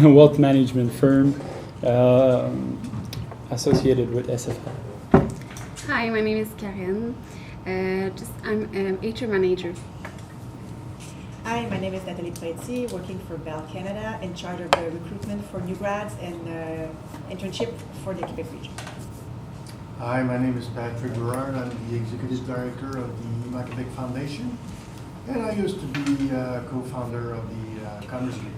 wealth management firm associated with SFL. Hi, my name is Karen. I'm an HR manager. Hi, my name is Nathalie Preti, working for Bell Canada, in charge of the recruitment for new grads and internship for the Quebec region. Hi, my name is Patrick Gerard. I'm the Executive Director of the Quebec Foundation, and I used to be co-founder of the Commerce League.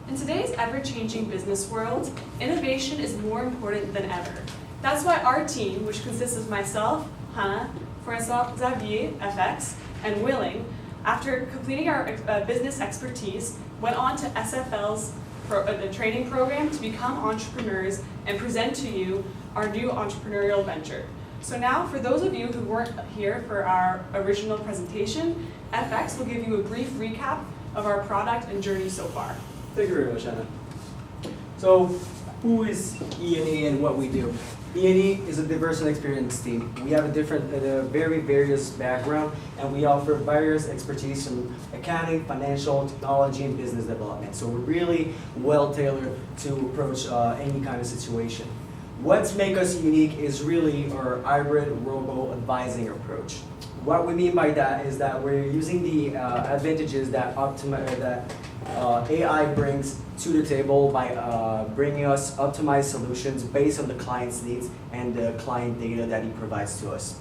In today's ever-changing business world, innovation is more important than ever. That's why our team, which consists of myself, Hannah, François Xavier, FX, and Willing, after completing our business expertise, went on to SFL's the training program to become entrepreneurs and present to you our new entrepreneurial venture. So now, for those of you who weren't here for our original presentation, FX will give you a brief recap of our product and journey so far. Thank you very much, Anna. So, who is ENA and what we do? E&E is a diverse and experienced team. We have a very various background, and we offer various expertise in accounting, financial, technology, and business development. So we're really well tailored to approach any kind of situation. What makes us unique is really our hybrid robo-advising approach. What we mean by that is that we're using the advantages that AI brings to the table by bringing us optimized solutions based on the client's needs and the client data that he provides to us.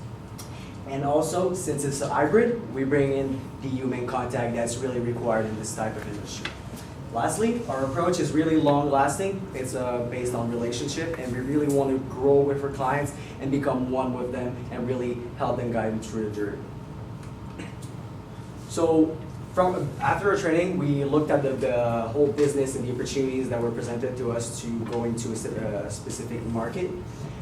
And also, since it's a hybrid, we bring in the human contact that's really required in this type of industry. Lastly, our approach is really long-lasting. It's based on relationship, and we really want to grow with our clients and become one with them and really help them guide them through the journey. So, after our training, we looked at the whole business and the opportunities that were presented to us to go into a specific market.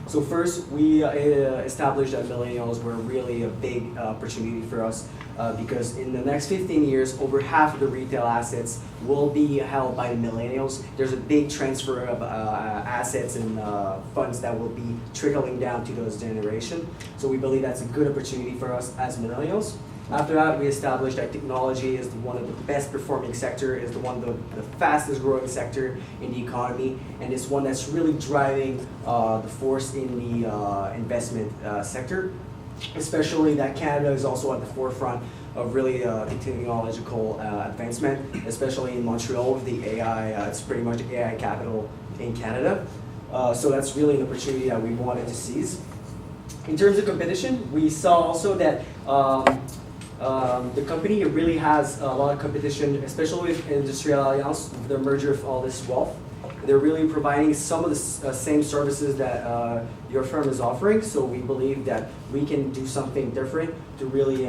So first, we established that millennials were really a big opportunity for us because in the next 15 years, over half of the retail assets will be held by the millennials. There's a big transfer of assets and funds that will be trickling down to those generations. So we believe that's a good opportunity for us as millennials. After that, we established that technology is one of the best performing sector, is the fastest growing sector in the economy, and it's one that's really driving the force in the investment sector, especially that Canada is also at the forefront of really the technological advancement, especially in Montreal with the AI, it's pretty much AI capital in Canada. So that's really an opportunity that we wanted to seize. In terms of competition, we saw also that the company really has a lot of competition, especially with Industrial Alliance, the merger of all this wealth. They're really providing some of the same services that your firm is offering, so we believe that we can do something different to really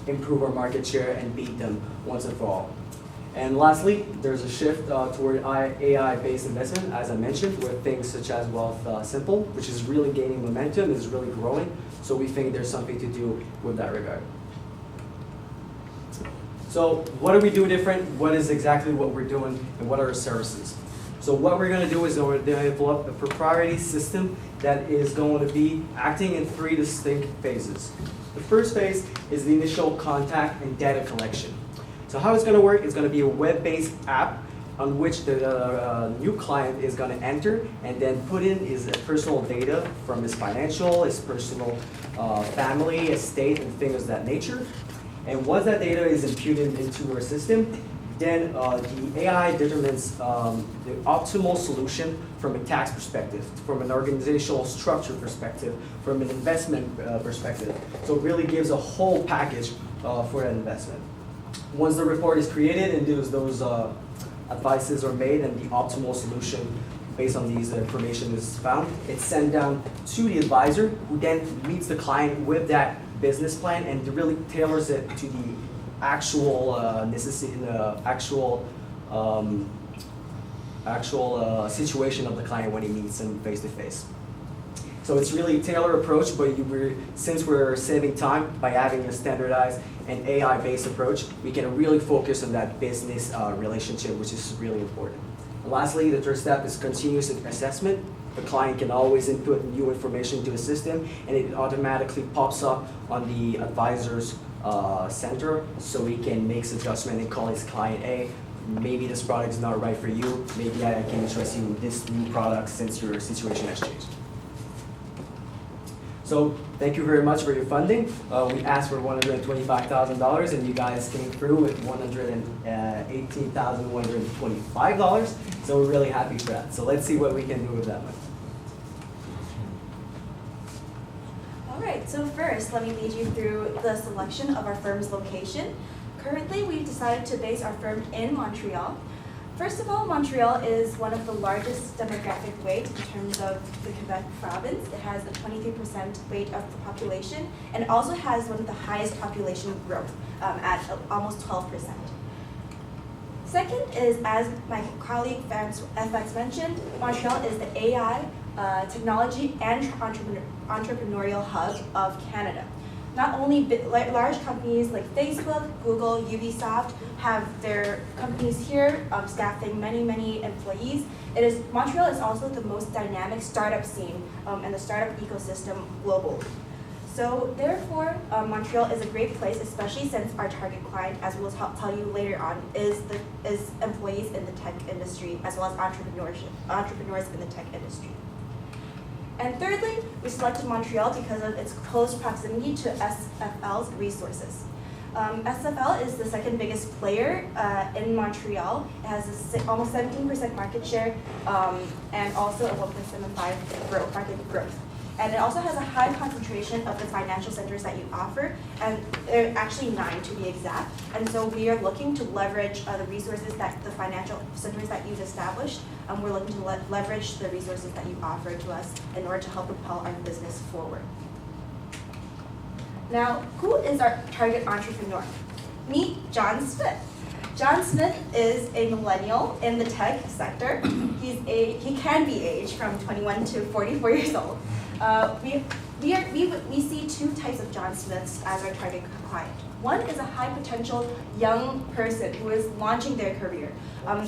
improve our market share and beat them once and for all. And lastly, there's a shift toward AI-based investment, as I mentioned, with things such as Wealth Simple, which is really gaining momentum, is really growing, so we think there's something to do with that regard. So what do we do different? What is exactly what we're doing, and what are our services? So what we're going to do is we're going to develop a proprietary system that is going to be acting in 3 distinct phases. The first phase is the initial contact and data collection. So how it's going to work is going to be a web-based app on which the new client is going to enter and then put in his personal data from his financial, his personal family, estate, and things of that nature. And once that data is imputed into our system, then the AI determines the optimal solution from a tax perspective, from an organizational structure perspective, from an investment perspective. So it really gives a whole package for that investment. Once the report is created and those advices are made and the optimal solution based on these information is found, it's sent down to the advisor, who then meets the client with that business plan and really tailors it to the actual necessity, the actual situation of the client when he meets him face to face. So it's really a tailored approach, but since we're saving time by having a standardized and AI-based approach, we can really focus on that business relationship, which is really important. And lastly, the third step is continuous assessment. The client can always input new information to the system, and it automatically pops up on the advisor's center, so he can make adjustment and call his client, hey, maybe this product is not right for you, maybe I can interest you in this new product since your situation has changed. So thank you very much for your funding. We asked for $125,000 and you guys came through with $118,125. So we're really happy for that. So let's see what we can do with that one. All right, so first, let me lead you through the selection of our firm's location. Currently, we've decided to base our firm in Montreal. First of all, Montreal is one of the largest demographic weight in terms of the Quebec province. It has a 23% weight of the population and also has one of the highest population growth at almost 12%. Second is, as my colleague FX mentioned, Montreal is the AI, technology, and entrepreneurial hub of Canada. not only large companies like Facebook, Google, Ubisoft have their companies here, staffing many employees. Montreal is also the most dynamic startup scene and the startup ecosystem globally. So therefore, Montreal is a great place, especially since our target client, as we'll tell you later on, is employees in the tech industry as well as entrepreneurs in the tech industry. And thirdly, we selected Montreal because of its close proximity to SFL's resources. SFL is the second biggest player in Montreal. It has almost 17% market share and also a 1.75 market growth. And it also has a high concentration of the financial centers that you offer, and there are actually 9 to be exact. And so we are looking to leverage the resources that the financial centers that you've established. We're looking to leverage the resources that you offer to us in order to help propel our business forward. Now, who is our target entrepreneur? Meet John Smith. John Smith is a millennial in the tech sector. He can be aged from 21 to 44 years old. We see 2 types of John Smiths as our target client. One is a high potential young person who is launching their career.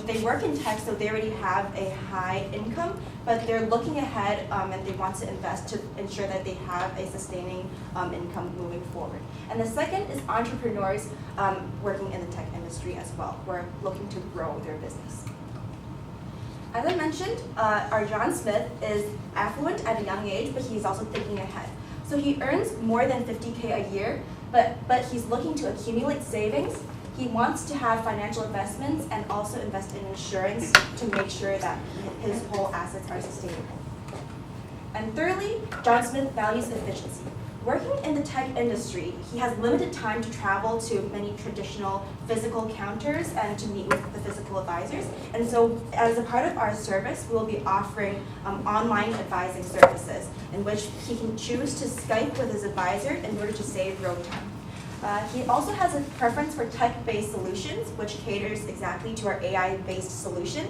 They work in tech, so they already have a high income, but they're looking ahead and they want to invest to ensure that they have a sustaining income moving forward. And the second is entrepreneurs working in the tech industry as well, who are looking to grow their business. As I mentioned, our John Smith is affluent at a young age, but he's also thinking ahead. So he earns more than $50K a year, but he's looking to accumulate savings. He wants to have financial investments and also invest in insurance to make sure that his whole assets are sustainable. And thirdly, John Smith values efficiency. Working in the tech industry, he has limited time to travel to many traditional physical counters and to meet with the physical advisors. And so as a part of our service, we will be offering online advising services in which he can choose to Skype with his advisor in order to save road time. He also has a preference for tech-based solutions, which caters exactly to our AI-based solution.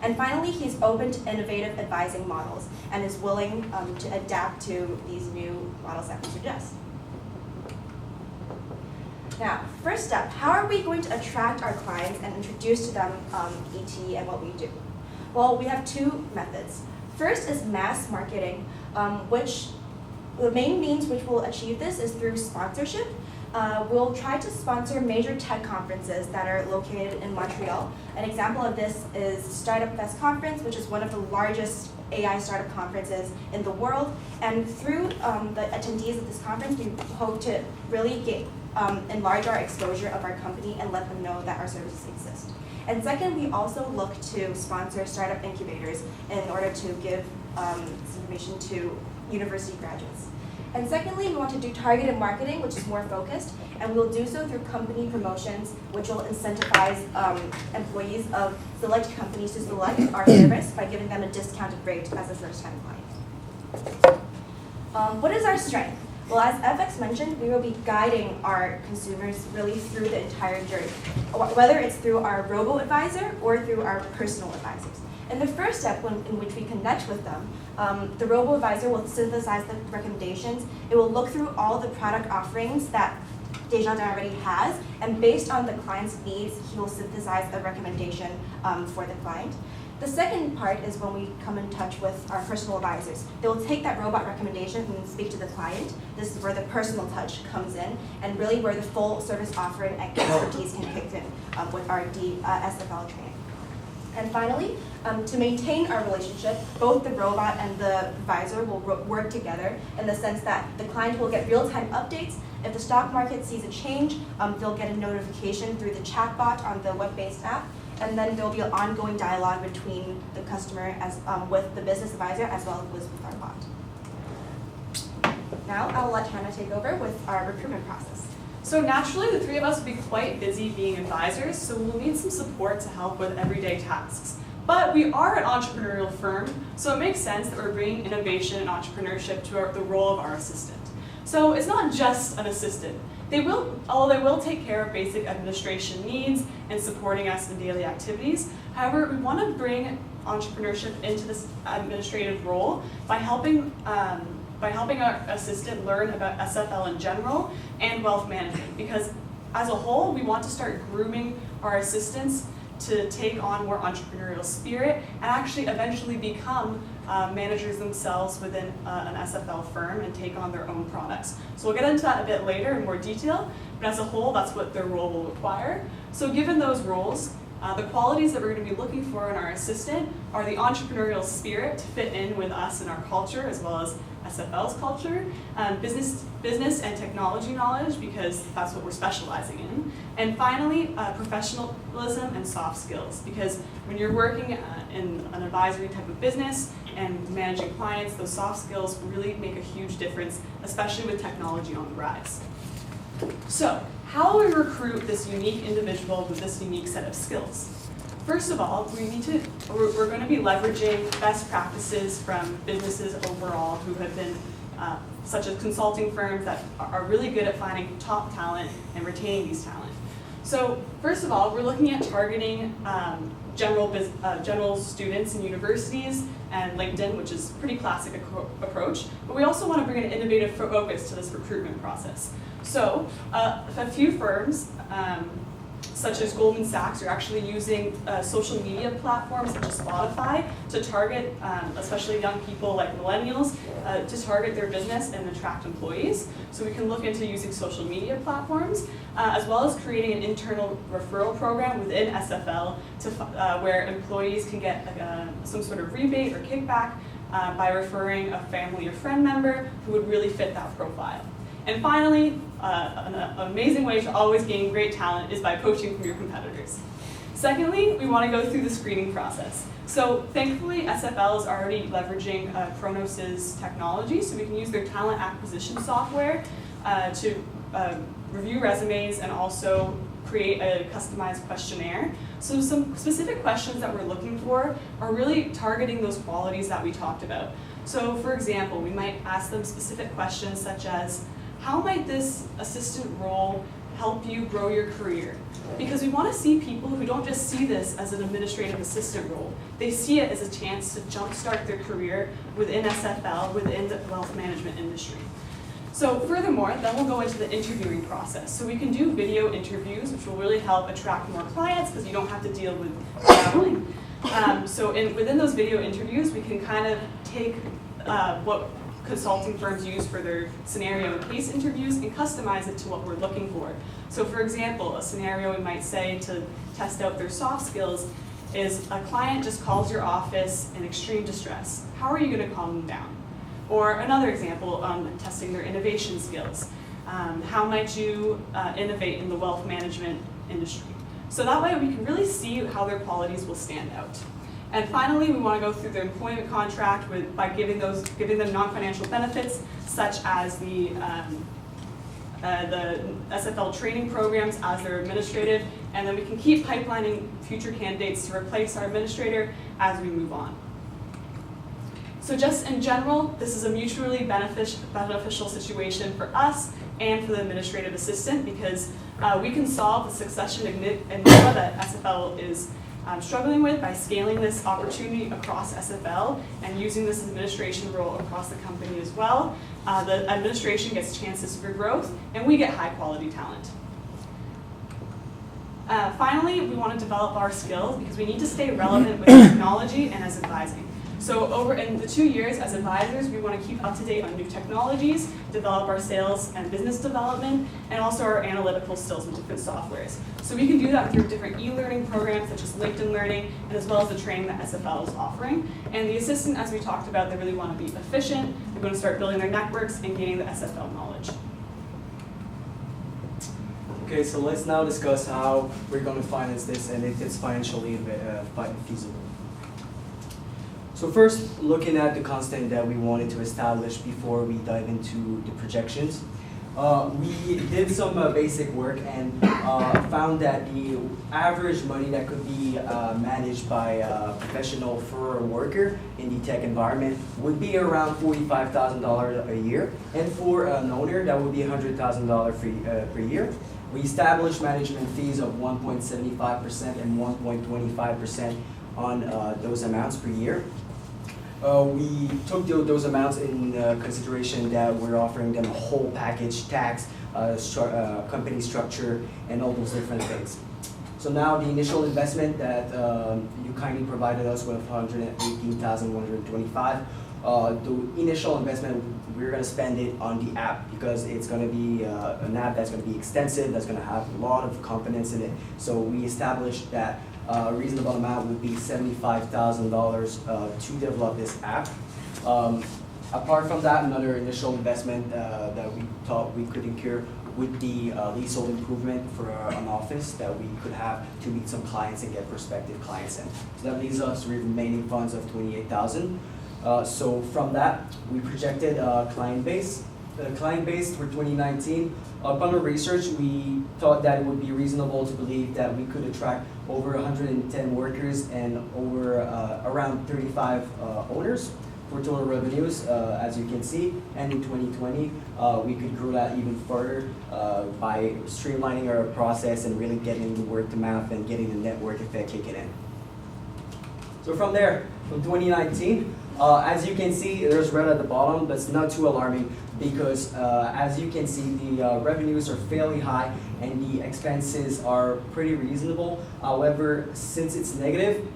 And finally, he's open to innovative advising models and is willing to adapt to these new models that we suggest. Now, first up, how are we going to attract our clients and introduce to them ET and what we do? Well, we have 2 methods. First is mass marketing, which the main means which will achieve this is through sponsorship. We'll try to sponsor major tech conferences that are located in Montreal. An example of this is Startup Fest Conference, which is one of the largest AI startup conferences in the world. And through the attendees of this conference, we hope to really enlarge our exposure of our company and let them know that our services exist. And second, we also look to sponsor startup incubators in order to give this information to university graduates. And secondly, we want to do targeted marketing, which is more focused, and we'll do so through company promotions, which will incentivize employees of select companies to select our service by giving them a discounted rate as a first-time client. What is our strength? Well, as FX mentioned, we will be guiding our consumers really through the entire journey, whether it's through our robo-advisor or through our personal advisors. In the first step, in which we connect with them, the robo-advisor will synthesize the recommendations. It will look through all the product offerings that Desjardins already has, and based on the client's needs, he will synthesize a recommendation for the client. The second part is when we come in touch with our personal advisors. They will take that robot recommendation and speak to the client. This is where the personal touch comes in, and really where the full service offering and expertise can kick in with our SFL training. And finally, to maintain our relationship, both the robot and the advisor will work together in the sense that the client will get real-time updates. If the stock market sees a change, they'll get a notification through the chatbot on the web-based app, and then there'll be an ongoing dialogue between the customer with the business advisor as well as with our bot. Now I'll let Hannah take over with our recruitment process. So naturally, the 3 of us will be quite busy being advisors, so we'll need some support to help with everyday tasks. But we are an entrepreneurial firm, so it makes sense that we're bringing innovation and entrepreneurship to the role of our assistant. So it's not just an assistant. Although they will take care of basic administration needs and supporting us in daily activities. However, we want to bring entrepreneurship into this administrative role by by helping our assistant learn about SFL in general and wealth management, because as a whole, we want to start grooming our assistants to take on more entrepreneurial spirit and actually eventually become managers themselves within an SFL firm and take on their own products. So we'll get into that a bit later in more detail, but as a whole, that's what their role will require. So given those roles, the qualities that we're going to be looking for in our assistant are the entrepreneurial spirit to fit in with us and our culture, as well as SFL's culture, business and technology knowledge, because that's what we're specializing in, and finally, professionalism and soft skills, because when you're working in an advisory type of business and managing clients, those soft skills really make a huge difference, especially with technology on the rise. So, how will we recruit this unique individual with this unique set of skills? First of all, we're going to be leveraging best practices from businesses overall who have been, such as consulting firms that are really good at finding top talent and retaining these talent. So first of all, we're looking at targeting general students in universities and LinkedIn, which is a pretty classic approach, but we also want to bring an innovative focus to this recruitment process. So a few firms, such as Goldman Sachs, are actually using social media platforms such as Spotify to target, especially young people like millennials, to target their business and attract employees. So we can look into using social media platforms, as well as creating an internal referral program within SFL to, where employees can get some sort of rebate or kickback by referring a family or friend member who would really fit that profile. And finally, an amazing way to always gain great talent is by poaching from your competitors. Secondly, we want to go through the screening process. So thankfully, SFL is already leveraging Kronos's technology, so we can use their talent acquisition software to review resumes and also create a customized questionnaire. So some specific questions that we're looking for are really targeting those qualities that we talked about. So for example, we might ask them specific questions such as, how might this assistant role help you grow your career? Because we want to see people who don't just see this as an administrative assistant role. They see it as a chance to jumpstart their career within SFL, within the wealth management industry. So furthermore, then we'll go into the interviewing process. So we can do video interviews, which will really help attract more clients because you don't have to deal with traveling. Within those video interviews, we can kind of take what consulting firms use for their scenario and case interviews and customize it to what we're looking for. So for example, a scenario we might say to test out their soft skills is a client just calls your office in extreme distress. How are you going to calm them down? Or another example on testing their innovation skills. How might you innovate in the wealth management industry? So that way we can really see how their qualities will stand out. And finally, we want to go through the employment contract by giving them non-financial benefits, such as the SFL training programs as their administrative, and then we can keep pipelining future candidates to replace our administrator as we move on. So just in general, this is a mutually beneficial situation for us and for the administrative assistant, because we can solve the succession enigma that SFL is struggling with by scaling this opportunity across SFL and using this administration role across the company as well. The administration gets chances for growth, and we get high quality talent. Finally, we want to develop our skills because we need to stay relevant with technology and as advising. So over in the 2 years as advisors, we want to keep up to date on new technologies, develop our sales and business development, and also our analytical skills with different softwares. So we can do that through different e-learning programs such as LinkedIn Learning, and as well as the training that SFL is offering. And the assistant, as we talked about, they really want to be efficient. They're going to start building their networks and gaining the SFL knowledge. Okay, so let's now discuss how we're going to finance this and if it's financially feasible. So first, looking at the constant that we wanted to establish before we dive into the projections, we did some basic work and found that the average money that could be managed by a professional for a worker in the tech environment would be around $45,000 a year, and for an owner that would be $100,000 per year. We established management fees of 1.75% and 1.25% on those amounts per year. We took those amounts in consideration that we're offering them a whole package, tax, company structure, and all those different things. So now the initial investment that you kindly provided us with 118,125. The initial investment, we're going to spend it on the app because it's going to be an app that's going to be extensive, that's going to have a lot of components in it. So we established that a reasonable amount would be $75,000 to develop this app. Apart from that, another initial investment that we thought we could incur would be leasehold improvement for an office that we could have to meet some clients and get prospective clients in. So that leaves us with remaining funds of $28,000. So from that, we projected a client base. The client base for 2019, upon our research, we thought that it would be reasonable to believe that we could attract over 110 workers and over around 35 owners for total revenues, as you can see. And in 2020, we could grow that even further by streamlining our process and really getting the word to mouth and getting the network effect kicking in. So from there, from 2019, as you can see, there's red at the bottom, but it's not too alarming because as you can see, the revenues are fairly high and the expenses are pretty reasonable. However, since it's negative,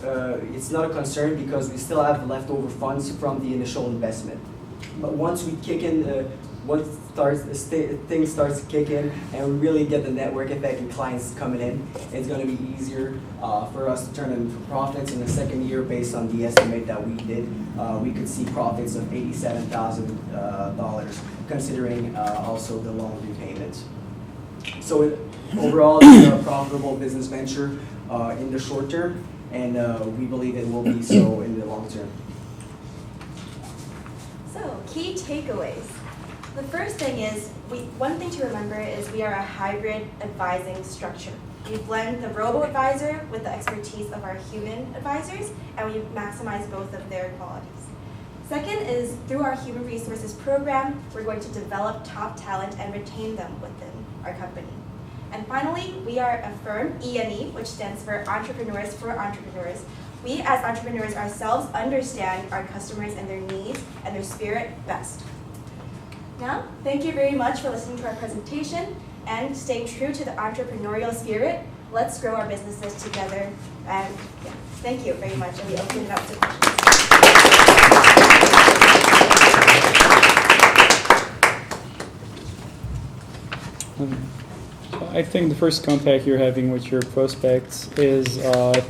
it's not a concern because we still have leftover funds from the initial investment. But once we kick in, once things starts to kick in and we really get the network effect and clients coming in, it's going to be easier for us to turn them into profits. In the second year, based on the estimate that we did, we could see profits of $87,000, considering also the loan repayment. So overall, it's a profitable business venture in the short term, and we believe it will be so in the long term. So, key takeaways. The first thing is, one thing to remember is we are a hybrid advising structure. We blend the robo-advisor with the expertise of our human advisors, and we maximize both of their qualities. Second is, through our human resources program, we're going to develop top talent and retain them within our company. And finally, we are a firm, E&E, which stands for Entrepreneurs for Entrepreneurs. We, as entrepreneurs ourselves, understand our customers and their needs and their spirit best. Now, thank you very much for listening to our presentation and staying true to the entrepreneurial spirit. Let's grow our businesses together. And yeah, thank you very much, and we open it up to questions. I think the first contact you're having with your prospects is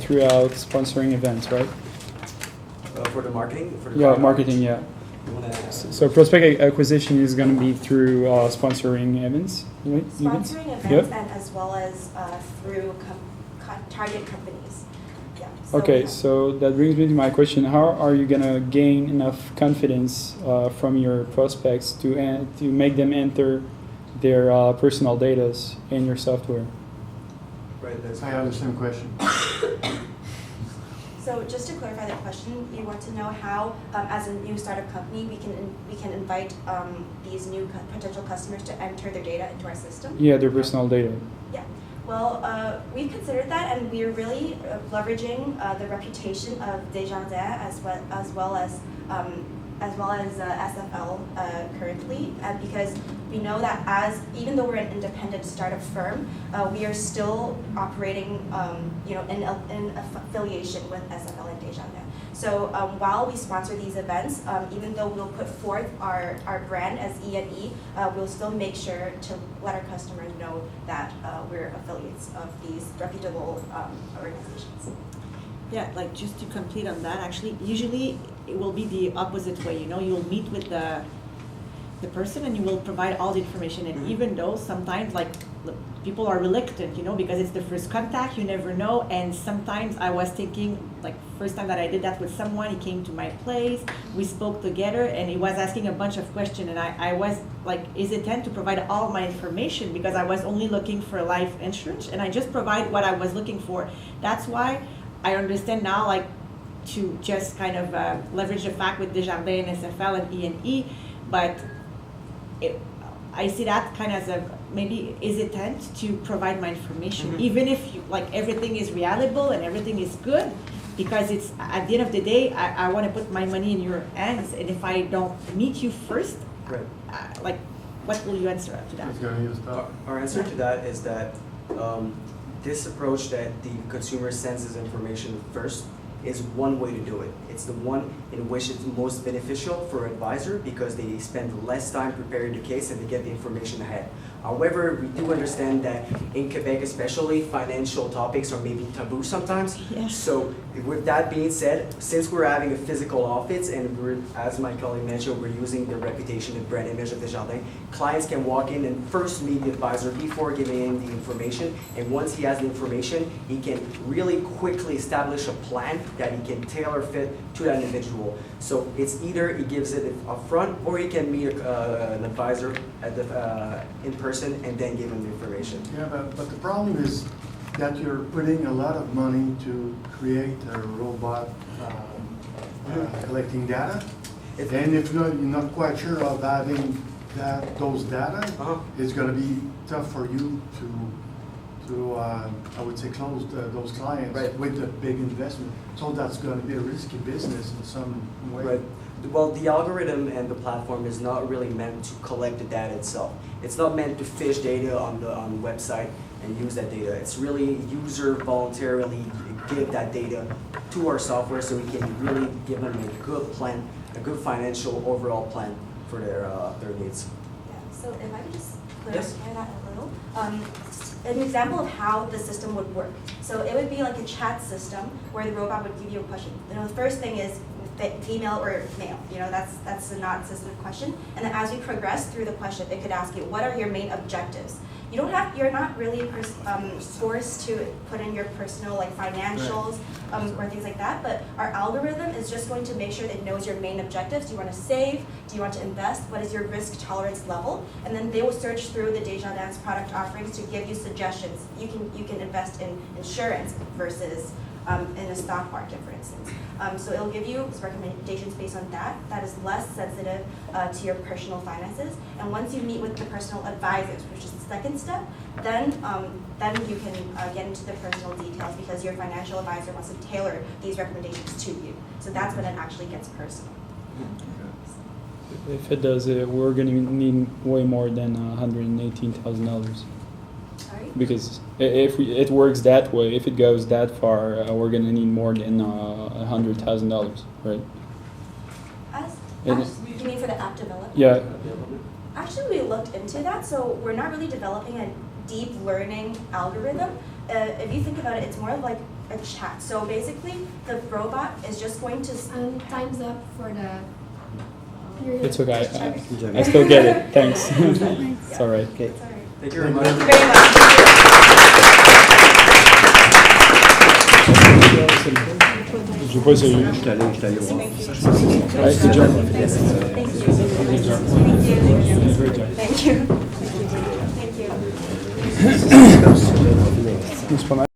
throughout sponsoring events, right? For the marketing? For the Yeah, marketing, yeah. So prospect acquisition is going to be through sponsoring events, right? Sponsoring events, Yep. and as well as through target companies. Yeah. So, Okay, yeah. so that brings me to my question. How are you going to gain enough confidence from your prospects to make them enter their personal data in your software? Right, that's I have the same question. So just to clarify the question, you want to know how, as a new startup company, we can invite these new potential customers to enter their data into our system? Yeah, their personal data. Yeah. Well, we've considered that, and we're really leveraging the reputation of Desjardins as well as SFL currently, because we know that even though we're an independent startup firm, we are still operating, in affiliation with SFL and Desjardins. So while we sponsor these events, even though we'll put forth our brand as E&E, we'll still make sure to let our customers know that we're affiliates of these reputable organizations. Yeah, like just to complete on that, actually, usually it will be the opposite way. You'll meet with the person and you will provide all the information. And even though sometimes people are reluctant, because it's the first contact, you never know. And sometimes I was thinking, first time that I did that with someone, he came to my place, we spoke together, and he was asking a bunch of questions, and I was hesitant to provide all my information because I was only looking for life insurance, and I just provide what I was looking for. That's why I understand now, to just kind of leverage the fact with Desjardins and SFL and E&E, but I see that kind of as a maybe hesitant to provide my information, even if everything is reliable and everything is good. because it's, at the end of the day, I want to put my money in your hands, and if I don't meet you first, Right. like, what will you answer to that? It's gonna use that. Our answer to that is that this approach that the consumer sends his information first is one way to do it. It's the one in which it's most beneficial for an advisor because they spend less time preparing the case and they get the information ahead. However, we do understand that in Quebec especially, financial topics are maybe taboo sometimes. Yes. So with that being said, since we're having a physical office and we're, as my colleague mentioned, we're using the reputation and brand image of Desjardins, clients can walk in and first meet the advisor before giving him the information. And once he has the information, he can really quickly establish a plan that he can tailor fit to that individual. So it's either he gives it upfront or he can meet an advisor at the, in person and then give him the information. Yeah, but the problem is that you're putting a lot of money to create a robot collecting data. And if you're not quite sure of having those data, it's going to be tough for you to I would say, close those clients with a big investment. So that's going to be a risky business in some way. Right. Well, the algorithm and the platform is not really meant to collect the data itself. It's not meant to fish data on the website and use that data. It's really user voluntarily give that data to our software so we can really give them a good plan, a good financial overall plan for their needs. Yeah, so if I could just Yes. clarify that a little. An example of how the system would work. So it would be like a chat system where the robot would give you a question. You know, the first thing is female or male. You know, that's a not sensitive question. And then as we progress through the question, it could ask you, what are your main objectives? You're not really forced to put in your personal like financials or things like that, but our algorithm is just going to make sure that it knows your main objectives. Do you want to save? Do you want to invest? What is your risk tolerance level? And then they will search through the Desjardins product offerings to give you suggestions. You can invest in insurance versus in a stock market, for instance. So it'll give you recommendations based on that. That is less sensitive to your personal finances. And once you meet with the personal advisors, which is the second step, then you can get into the personal details because your financial advisor wants to tailor these recommendations to you. So that's when it actually gets personal. If it does, we're going to need way more than $118,000. Sorry? Because if it works that way, if it goes that far, we're going to need more than $100,000, right? You mean for the app development? Yeah. Actually, we looked into that, so we're not really developing a deep learning algorithm. If you think about it, it's more of like a chat. So basically, the robot is just going to... Time's up for the... It's okay. I still get it. Thanks. It's all right. Okay. Thank you very much. Very much. Je vois celui. Thank you. Ouais, good job. Thank you. Good job. Great job. Thank you. Thank you. C'est pas mal.